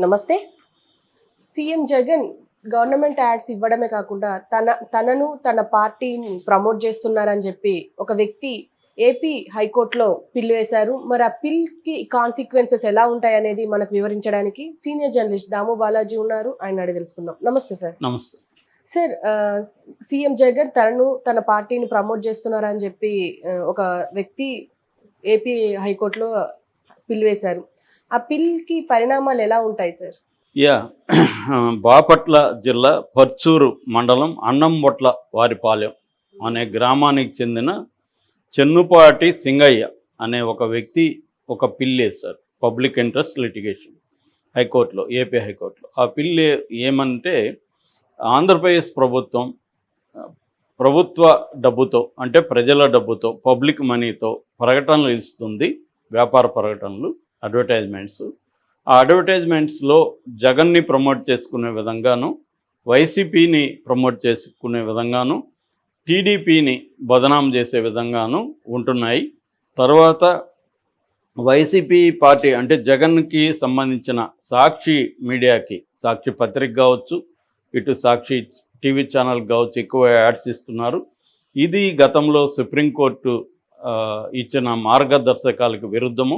నమస్తే. CM Jagan government ads ఇవ్వడమే కాకుండా తన పార్టీని ప్రమోట్ చేస్తున్నారని చెప్పి ఒక వ్యక్తి ఏపీ హైకోర్టులో పిల్ వేశారు. మరి ఆ పిల్కి కాన్సిక్వెన్సెస్ ఎలా ఉంటాయి అనేది మనకు వివరించడానికి సీనియర్ జర్నలిస్ట్ దాము బాలాజీ ఉన్నారు. ఆయన అడిగి తెలుసుకుందాం. నమస్తే సార్. నమస్తే సార్, సీఎం జగన్ తన పార్టీని ప్రమోట్ చేస్తున్నారని చెప్పి ఒక వ్యక్తి ఏపీ హైకోర్టులో పిల్ వేశారు. ఆ పిల్కి పరిణామాలు ఎలా ఉంటాయి సార్? బాపట్ల జిల్లా పర్చూరు మండలం అన్నంబొట్ల వారిపాలెం అనే గ్రామానికి చెందిన చెన్నుపాటి సింగయ్య అనే ఒక వ్యక్తి ఒక పిల్ వేశారు. పబ్లిక్ ఇంట్రెస్ట్ లిటిగేషన్ హైకోర్టులో, ఏపీ హైకోర్టులో. ఆ పిల్ ఏమంటే, ఆంధ్రప్రదేశ్ ప్రభుత్వ డబ్బుతో, అంటే ప్రజల డబ్బుతో, పబ్లిక్ మనీతో ప్రకటనలు ఇస్తుంది. వ్యాపార ప్రకటనలు, అడ్వర్టైజ్మెంట్స్. ఆ అడ్వర్టైజ్మెంట్స్లో జగన్ని ప్రమోట్ చేసుకునే విధంగాను, వైసీపీని ప్రమోట్ చేసుకునే విధంగాను, టీడీపీని బదనాం చేసే విధంగాను ఉంటున్నాయి. తర్వాత వైసీపీ పార్టీ అంటే జగన్కి సంబంధించిన సాక్షి మీడియాకి, సాక్షి పత్రిక కావచ్చు, ఇటు సాక్షి టీవీ ఛానల్ కావచ్చు, ఎక్కువ యాడ్స్ ఇస్తున్నారు. ఇది గతంలో సుప్రీంకోర్టు ఇచ్చిన మార్గదర్శకాలకు విరుద్ధము.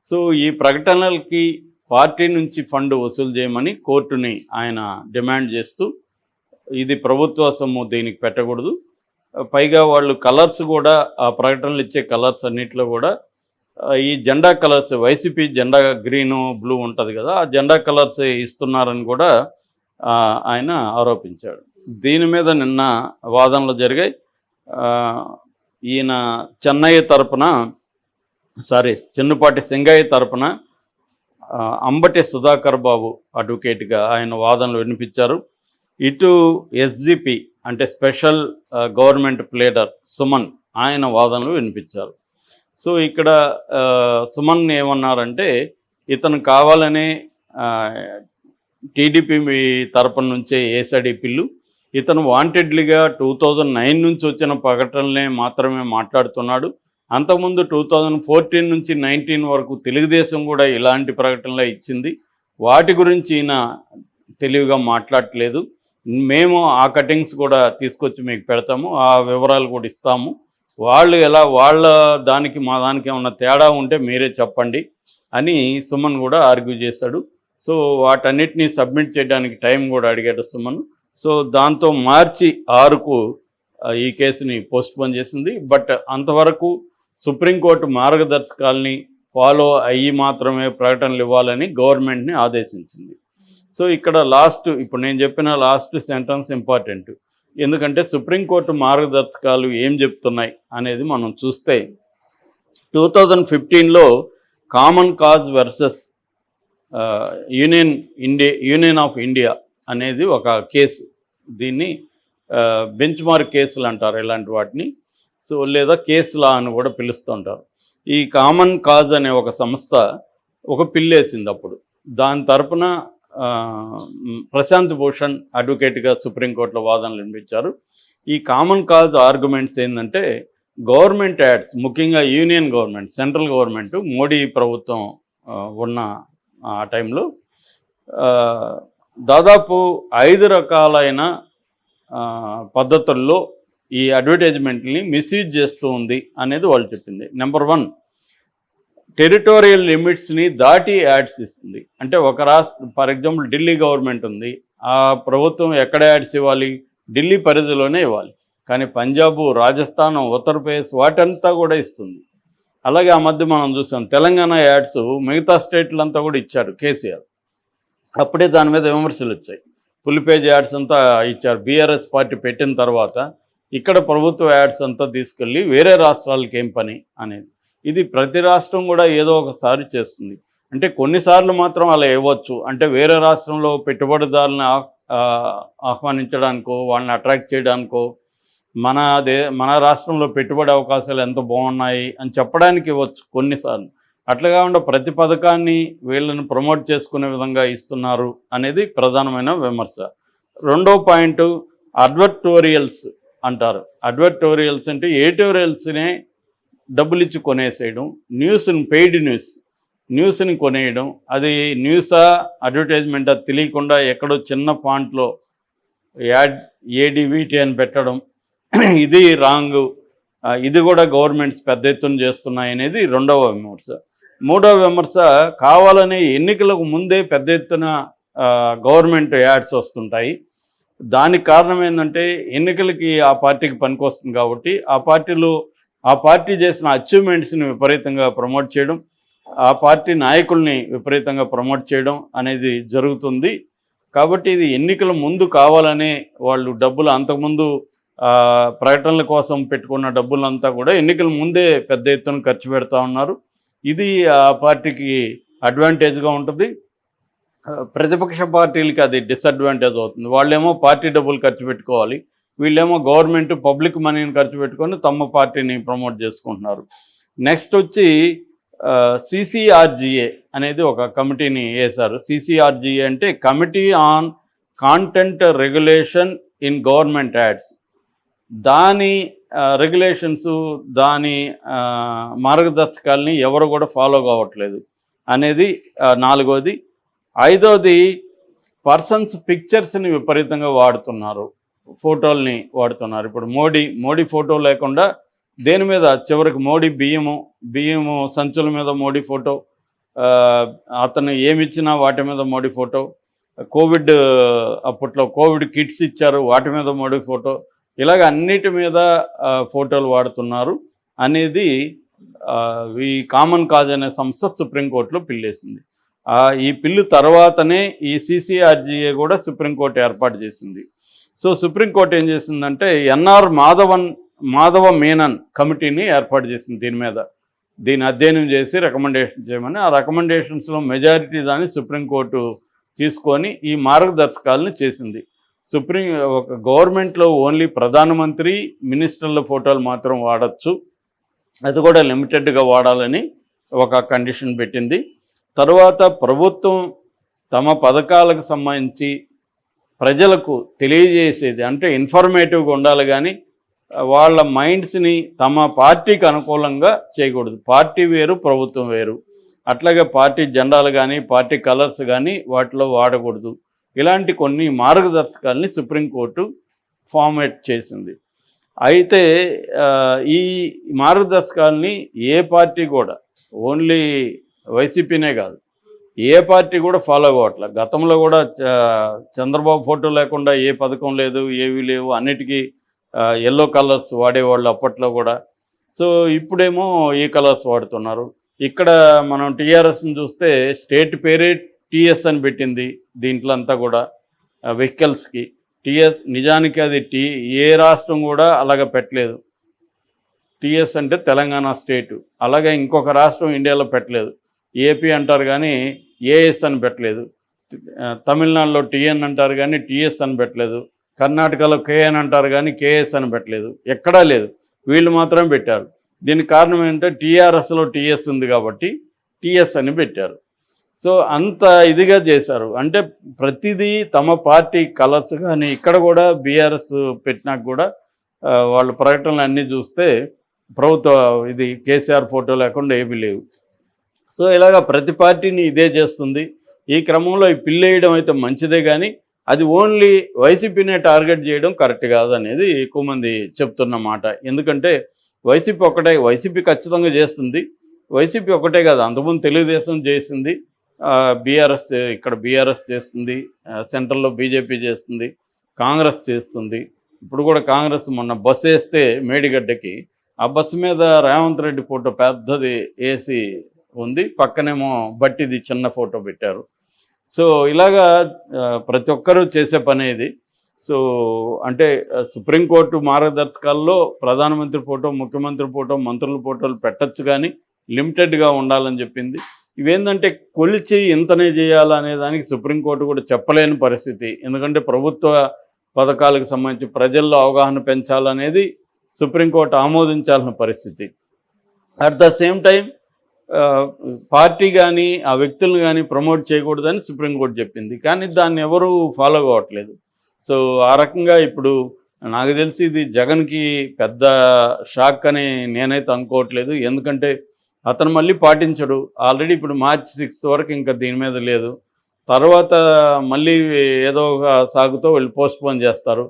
సో ఈ ప్రకటనలకి పార్టీ నుంచి ఫండ్ వసూలు చేయమని కోర్టుని ఆయన డిమాండ్ చేస్తూ, ఇది ప్రభుత్వ సొమ్ము, దీనికి పెట్టకూడదు. పైగా వాళ్ళు కలర్స్ కూడా, ఆ ప్రకటనలు ఇచ్చే కలర్స్ అన్నిట్లో కూడా ఈ జెండా కలర్స్, వైసీపీ జెండా గ్రీను బ్లూ ఉంటుంది కదా, ఆ జెండా కలర్స్ ఇస్తున్నారని కూడా ఆయన ఆరోపించాడు. దీని మీద నిన్న వాదనలు జరిగాయి. ఈయన చెన్నుపాటి సింగయ్య తరపున అంబటి సుధాకర్ బాబు అడ్వకేట్గా ఆయన వాదనలు వినిపించారు. ఇటు ఎస్జిపి అంటే స్పెషల్ గవర్నమెంట్ ప్లేడర్ సుమన్, ఆయన వాదనలు వినిపించారు. సో ఇక్కడ సుమన్ ఏమన్నారంటే, ఇతను కావాలనే టీడీపీ తరపున నుంచే ఏసాడి పిల్లు, ఇతను వాంటెడ్లీగా 2009 నుంచి వచ్చిన ప్రకటనలే మాత్రమే మాట్లాడుతున్నాడు. అంతకుముందు 2014 నుంచి 19 వరకు తెలుగుదేశం కూడా ఇలాంటి ప్రకటనలే ఇచ్చింది. వాటి గురించి ఈయన తెలివిగా మాట్లాడట్లేదు. మేము ఆ కటింగ్స్ కూడా తీసుకొచ్చి మీకు పెడతాము, ఆ వివరాలు కూడా ఇస్తాము. వాళ్ళు ఎలా, వాళ్ళ దానికి మా దానికి ఏమన్నా తేడా ఉంటే మీరే చెప్పండి అని సుమన్ కూడా ఆర్గ్యూ చేశాడు. సో వాటన్నిటినీ సబ్మిట్ చేయడానికి టైం కూడా అడిగాడు సుమన్. సో దాంతో మార్చి 6కు ఈ కేసుని పోస్ట్పోన్ చేసింది. బట్ అంతవరకు సుప్రీంకోర్టు మార్గదర్శకాలని ఫాలో అయ్యి మాత్రమే ప్రకటనలు ఇవ్వాలని గవర్నమెంట్ని ఆదేశించింది. సో ఇక్కడ ఇప్పుడు నేను చెప్పిన లాస్ట్ సెంటెన్స్ ఇంపార్టెంట్. ఎందుకంటే సుప్రీంకోర్టు మార్గదర్శకాలు ఏం చెప్తున్నాయి అనేది మనం చూస్తే, 2015లో common cause versus union of India అనేది ఒక కేసు. దీన్ని బెంచ్ మార్క్ కేసులు అంటారు ఇలాంటి వాటిని. సో లేదా కేసు లా అని కూడా పిలుస్తుంటారు. ఈ కామన్ కాజ్ అనే ఒక సంస్థ ఒక పిల్లేసింది. అప్పుడు దాని తరపున ప్రశాంత్ భూషణ్ అడ్వకేట్గా సుప్రీంకోర్టులో వాదనలు వినిపించారు. ఈ కామన్ కాజ్ ఆర్గ్యుమెంట్స్ ఏంటంటే, గవర్నమెంట్ యాడ్స్, ముఖ్యంగా union government, central government, Modi ప్రభుత్వం ఉన్న ఆ టైంలో దాదాపు 5 రకాలైన పద్ధతుల్లో ఈ అడ్వర్టైజ్మెంట్ని మిస్యూజ్ చేస్తూ ఉంది అనేది వాళ్ళు చెప్పింది. నెంబర్ 1, టెరిటోరియల్ లిమిట్స్ని దాటి యాడ్స్ ఇస్తుంది. అంటే ఒక ఫర్ ఎగ్జాంపుల్ ఢిల్లీ గవర్నమెంట్ ఉంది, ఆ ప్రభుత్వం ఎక్కడ యాడ్స్ ఇవ్వాలి, ఢిల్లీ పరిధిలోనే ఇవ్వాలి. కానీ పంజాబ్, రాజస్థాన్, ఉత్తరప్రదేశ్ వాటంతా కూడా ఇస్తుంది. అలాగే ఆ మధ్య మనం చూసాం తెలంగాణ యాడ్స్ మిగతా స్టేట్లంతా కూడా ఇచ్చారు కేసీఆర్. అప్పుడే దాని మీద విమర్శలు వచ్చాయి. ఫుల్ పేజ్ యాడ్స్ అంతా ఇచ్చారు బీఆర్ఎస్ పార్టీ పెట్టిన తర్వాత. ఇక్కడ ప్రభుత్వ యాడ్స్ అంతా తీసుకెళ్ళి వేరే రాష్ట్రాలకి ఏం పని అనేది. ఇది ప్రతి రాష్ట్రం కూడా ఏదో ఒకసారి చేస్తుంది. అంటే కొన్నిసార్లు మాత్రం అలా ఇవ్వచ్చు. అంటే వేరే రాష్ట్రంలో పెట్టుబడిదారులను ఆహ్వానించడానికో, వాళ్ళని అట్రాక్ట్ చేయడానికో, మన రాష్ట్రంలో పెట్టుబడి అవకాశాలు ఎంత బాగున్నాయి అని చెప్పడానికి ఇవ్వచ్చు కొన్నిసార్లు. అట్లా కాకుండా ప్రతి పథకాన్ని వీళ్ళని ప్రమోట్ చేసుకునే విధంగా ఇస్తున్నారు అనేది ప్రధానమైన విమర్శ. రెండో పాయింట్, అడ్వర్టోరియల్స్ అంటారు. అడ్వర్టోరియల్స్ అంటే ఎడిటోరియల్స్నే డబ్బులు ఇచ్చి కొనేసేయడం, న్యూస్ని, పెయిడ్ న్యూస్, న్యూస్ని కొనేయడం, అది న్యూసా అడ్వర్టైజ్మెంటా తెలియకుండా ఎక్కడో చిన్న ఫాంట్లో యాడ్ ఏడివిటి అని పెట్టడం, ఇది రాంగు. ఇది కూడా గవర్నమెంట్స్ పెద్ద ఎత్తున చేస్తున్నాయి అనేది రెండవ విమర్శ. మూడవ విమర్శ, కావాలని ఎన్నికలకు ముందే పెద్ద ఎత్తున గవర్నమెంట్ యాడ్స్ వస్తుంటాయి. దానికి కారణం ఏంటంటే ఎన్నికలకి ఆ పార్టీకి పనికొస్తుంది కాబట్టి ఆ పార్టీ చేసిన అచీవ్మెంట్స్ని విపరీతంగా ప్రమోట్ చేయడం, ఆ పార్టీ నాయకుల్ని విపరీతంగా ప్రమోట్ చేయడం అనేది జరుగుతుంది. కాబట్టి ఇది ఎన్నికల ముందు కావాలనే వాళ్ళు డబ్బులు అంతకుముందు ప్రకటనల కోసం పెట్టుకున్న డబ్బులంతా కూడా ఎన్నికల ముందే పెద్ద ఎత్తున ఖర్చు పెడతా ఉన్నారు. ఇది ఆ పార్టీకి అడ్వాంటేజ్గా ఉంటుంది. ప్రతిపక్ష పార్టీలకి అది డిసడ్వాంటేజ్ అవుతుంది. వాళ్ళేమో పార్టీ డబ్బులు ఖర్చు పెట్టుకోవాలి, వీళ్ళేమో గవర్నమెంట్ పబ్లిక్ మనీని ఖర్చు పెట్టుకొని తమ పార్టీని ప్రమోట్ చేసుకుంటున్నారు. నెక్స్ట్ వచ్చి CCRGA అనేది ఒక కమిటీని వేశారు. CCRGA అంటే committee on content regulation in government ads. దాని రెగ్యులేషన్స్, దాని మార్గదర్శకాలని ఎవరు కూడా ఫాలో కావట్లేదు అనేది నాలుగోది. ఐదోది, పర్సన్స్ పిక్చర్స్ని విపరీతంగా వాడుతున్నారు, ఫోటోల్ని వాడుతున్నారు. ఇప్పుడు మోడీ ఫోటో లేకుండా దేని మీద, చివరికి మోడీ బియ్యము సంచుల మీద మోడీ ఫోటో, అతను ఏమిచ్చినా వాటి మీద మోడీ ఫోటో, అప్పట్లో కోవిడ్ కిట్స్ ఇచ్చారు వాటి మీద మోడీ ఫోటో, ఇలాగ అన్నిటి మీద ఫోటోలు వాడుతున్నారు అనేది ఈ కామన్ కాజ్ అనే సంస్థ సుప్రీంకోర్టులో పిల్లేసింది. ఈ పిల్లు తర్వాతనే ఈ CCRGA కూడా సుప్రీంకోర్టు ఏర్పాటు చేసింది. సో సుప్రీంకోర్టు ఏం చేసిందంటే NR మాధవ మేనన్ కమిటీని ఏర్పాటు చేసింది. దీన్ని అధ్యయనం చేసి రికమెండేషన్ చేయమని. ఆ రికమెండేషన్స్లో మెజారిటీ దాన్ని సుప్రీంకోర్టు తీసుకొని ఈ మార్గదర్శకాలను చేసింది. ఒక గవర్నమెంట్లో ఓన్లీ ప్రధానమంత్రి, మినిస్టర్ల ఫోటోలు మాత్రం వాడచ్చు, అది కూడా లిమిటెడ్గా వాడాలని ఒక కండిషన్ పెట్టింది. తరువాత ప్రభుత్వం తమ పథకాలకు సంబంధించి ప్రజలకు తెలియజేసేది అంటే ఇన్ఫర్మేటివ్గా ఉండాలి, కానీ వాళ్ళ మైండ్స్ని తమ పార్టీకి అనుకూలంగా చేయకూడదు. పార్టీ వేరు, ప్రభుత్వం వేరు. అట్లాగే పార్టీ జెండాలు కానీ పార్టీ కలర్స్ కానీ వాటిలో వాడకూడదు. ఇలాంటి కొన్ని మార్గదర్శకాలని సుప్రీంకోర్టు ఫార్మేట్ చేసింది. అయితే ఈ మార్గదర్శకాలని ఏ పార్టీ కూడా, ఓన్లీ వైసీపీనే కాదు, ఏ పార్టీ కూడా ఫాలో అవ్వట్లే. గతంలో కూడా చంద్రబాబు ఫోటో లేకుండా ఏ పథకం లేదు, ఏవి లేవు, అన్నిటికీ ఎల్లో కలర్స్ వాడేవాళ్ళు అప్పట్లో కూడా. సో ఇప్పుడేమో ఈ కలర్స్ వాడుతున్నారు. ఇక్కడ మనం టీఆర్ఎస్ని చూస్తే స్టేట్ పేరే TS అని పెట్టింది. దీంట్లో అంతా కూడా వెహికల్స్కి TS, నిజానికి అది ఏ రాష్ట్రం కూడా అలాగ పెట్టలేదు. TS అంటే తెలంగాణ స్టేటు, అలాగే ఇంకొక రాష్ట్రం ఇండియాలో పెట్టలేదు. AP అంటారు కానీ AS అని పెట్టలేదు. తమిళనాడులో TN అంటారు కానీ TS అని పెట్టలేదు. కర్ణాటకలో KN అంటారు కానీ KS అని పెట్టలేదు. ఎక్కడా లేదు, వీళ్ళు మాత్రమే పెట్టారు. దీనికి కారణం ఏంటంటే TRSలో TS ఉంది కాబట్టి TS అని పెట్టారు. సో అంత ఇదిగా చేశారు. అంటే ప్రతిదీ తమ పార్టీ కలర్స్. కానీ ఇక్కడ కూడా BRS పెట్టినాక కూడా వాళ్ళ ప్రకటనలు అన్నీ చూస్తే ప్రభుత్వ ఇది కేసీఆర్ ఫోటో లేకుండా ఏమీ లేవు. సో ఇలాగ ప్రతి పార్టీని ఇదే చేస్తుంది. ఈ క్రమంలో ఈ పిల్లేయడం అయితే మంచిదే, కానీ అది ఓన్లీ వైసీపీనే టార్గెట్ చేయడం కరెక్ట్ కాదు అనేది ఎక్కువ మంది చెప్తున్న మాట. ఎందుకంటే వైసీపీ ఖచ్చితంగా చేస్తుంది. వైసీపీ ఒకటే కాదు, అంతకుముందు తెలుగుదేశం చేసింది, బీఆర్ఎస్ చేస్తుంది, సెంట్రల్లో బీజేపీ చేస్తుంది, కాంగ్రెస్ చేస్తుంది. ఇప్పుడు కూడా కాంగ్రెస్ మొన్న బస్సు వేస్తే మేడిగడ్డకి, ఆ బస్సు మీద రేవంత్ రెడ్డి ఫోటో పెద్దది వేసి ఉంది, పక్కనేమో బట్టిది చిన్న ఫోటో పెట్టారు. సో ఇలాగా ప్రతి ఒక్కరూ చేసే పని ఇది. సో అంటే సుప్రీంకోర్టు మార్గదర్శకాల్లో ప్రధానమంత్రి ఫోటో, ముఖ్యమంత్రి ఫోటో, మంత్రుల ఫోటోలు పెట్టచ్చు, కానీ లిమిటెడ్గా ఉండాలని చెప్పింది. ఇవేంటంటే కొలిచి ఇంతనే చేయాలనే దానికి సుప్రీంకోర్టు కూడా చెప్పలేని పరిస్థితి. ఎందుకంటే ప్రభుత్వ పథకాలకు సంబంధించి ప్రజల్లో అవగాహన పెంచాలనేది సుప్రీంకోర్టు ఆమోదించాల్సిన పరిస్థితి. At the same time party కానీ ఆ వ్యక్తులను కానీ ప్రమోట్ చేయకూడదని సుప్రీంకోర్టు చెప్పింది, కానీ దాన్ని ఎవరూ ఫాలో కావట్లేదు. సో ఆ రకంగా ఇప్పుడు నాకు తెలిసి ఇది జగన్కి పెద్ద షాక్ అని నేనైతే అనుకోవట్లేదు. ఎందుకంటే అతను మళ్ళీ పాటించడు. ఆల్రెడీ ఇప్పుడు మార్చి 6 వరకు ఇంకా దీని మీద లేదు. తర్వాత మళ్ళీ ఏదో ఒక సాగుతో వీళ్ళు పోస్ట్‌పోన్ చేస్తారు.